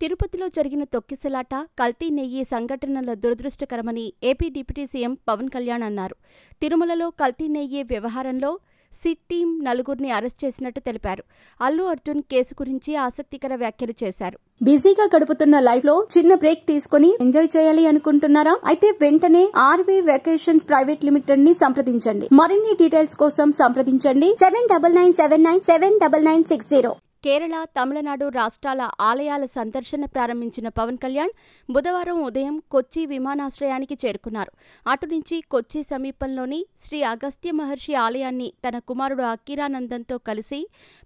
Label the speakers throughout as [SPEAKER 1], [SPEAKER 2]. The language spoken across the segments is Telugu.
[SPEAKER 1] తిరుపతిలో జరిగిన తొక్కిసలాట, కల్తీ నెయ్యి సంఘటనల దురదృష్టకరమని AP deputy CM Pawan Kalyan అన్నారు. తిరుమలలో కల్తీ నెయ్యి వ్యవహారంలో సిట్ టీం నలుగురిని అరెస్ట్ చేసినట్టు తెలిపారు. అల్లు అర్జున్ కేసు గురించి ఆసక్తికర వ్యాఖ్యలు చేశారు. బిజీగా గడుపుతున్న లైఫ్ లో చిన్న బ్రేక్ తీసుకుని ఎంజాయ్ చేయాలి అనుకుంటున్నారా? అయితే వెంటనే ఆర్వే వెకేషన్స్ ప్రైవేట్ లిమిటెడ్ ని సంప్రదించండి. మరిన్ని డీటెయిల్స్ కోసం సంప్రదించండి 7997979960. కేరళ, తమిళనాడు రాష్ట్రాల ఆలయాల సందర్శన ప్రారంభించిన పవన్ కళ్యాణ్ బుధవారం ఉదయం కొచ్చి విమానాశ్రయానికి చేరుకున్నారు. అటు నుంచి కొచ్చి సమీపంలోని శ్రీ అగస్త్య మహర్షి ఆలయాన్ని తన కుమారుడు అకీరానందంతో కలిసి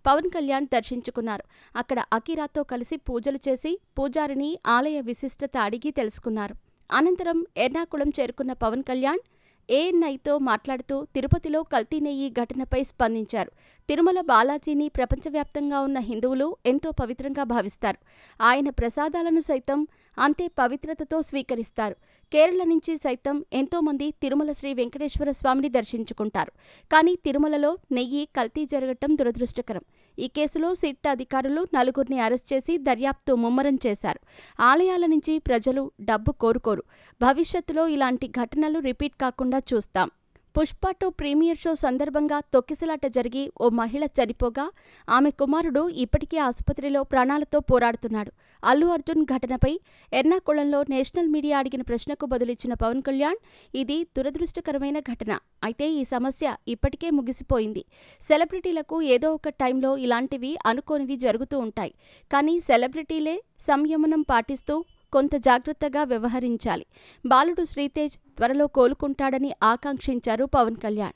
[SPEAKER 1] పవన్ కళ్యాణ్ దర్శించుకున్నారు. అక్కడ అకీరాతో కలిసి పూజలు చేసి పూజారిని ఆలయ విశిష్టత అడిగి తెలుసుకున్నారు. అనంతరం ఎర్నాకుళం చేరుకున్న పవన్ కళ్యాణ్ ఏఎన్ఐతో మాట్లాడుతూ తిరుపతిలో కల్తీ నెయ్యి ఘటనపై స్పందించారు. తిరుమల బాలాజీని ప్రపంచవ్యాప్తంగా ఉన్న హిందువులు ఎంతో పవిత్రంగా భావిస్తారు. ఆయన ప్రసాదాలను సైతం అంతే పవిత్రతతో స్వీకరిస్తారు. కేరళ నుంచి సైతం ఎంతోమంది తిరుమల శ్రీ వెంకటేశ్వర స్వామిని దర్శించుకుంటారు. కానీ తిరుమలలో నెయ్యి కల్తీ జరగటం దురదృష్టకరం. ఈ కేసులో సిట్ అధికారులు నలుగురిని అరెస్ట్ చేసి దర్యాప్తు ముమ్మరం చేశారు. ఆలయాల నుంచి ప్రజలు డబ్బు కోరుకోరు. భవిష్యత్తులో ఇలాంటి ఘటనలు రిపీట్ కాకుండా చూస్తాం. పుష్ప 2 ప్రీమియర్ షో సందర్భంగా తొక్కిసలాట జరిగి ఓ మహిళ చనిపోగా ఆమె కుమారుడు ఇప్పటికీ ఆసుపత్రిలో ప్రాణాలతో పోరాడుతున్నాడు. అల్లు అర్జున్ ఘటనపై ఎర్నాకుళంలో నేషనల్ మీడియా అడిగిన ప్రశ్నకు బదులిచ్చిన పవన్ కళ్యాణ్, ఇది దురదృష్టకరమైన ఘటన. అయితే ఈ సమస్య ఇప్పటికే ముగిసిపోయింది. సెలబ్రిటీలకు ఏదో ఒక టైంలో ఇలాంటివి అనుకోనివి జరుగుతూ ఉంటాయి. కానీ సెలబ్రిటీలే సంయమనం పాటిస్తూ కొంత జాగ్రత్తగా వ్యవహరించాలి. బాలుడు శ్రీతేజ్ త్వరలో కోలుకుంటాడని ఆకాంక్షించారు పవన్ కళ్యాణ్.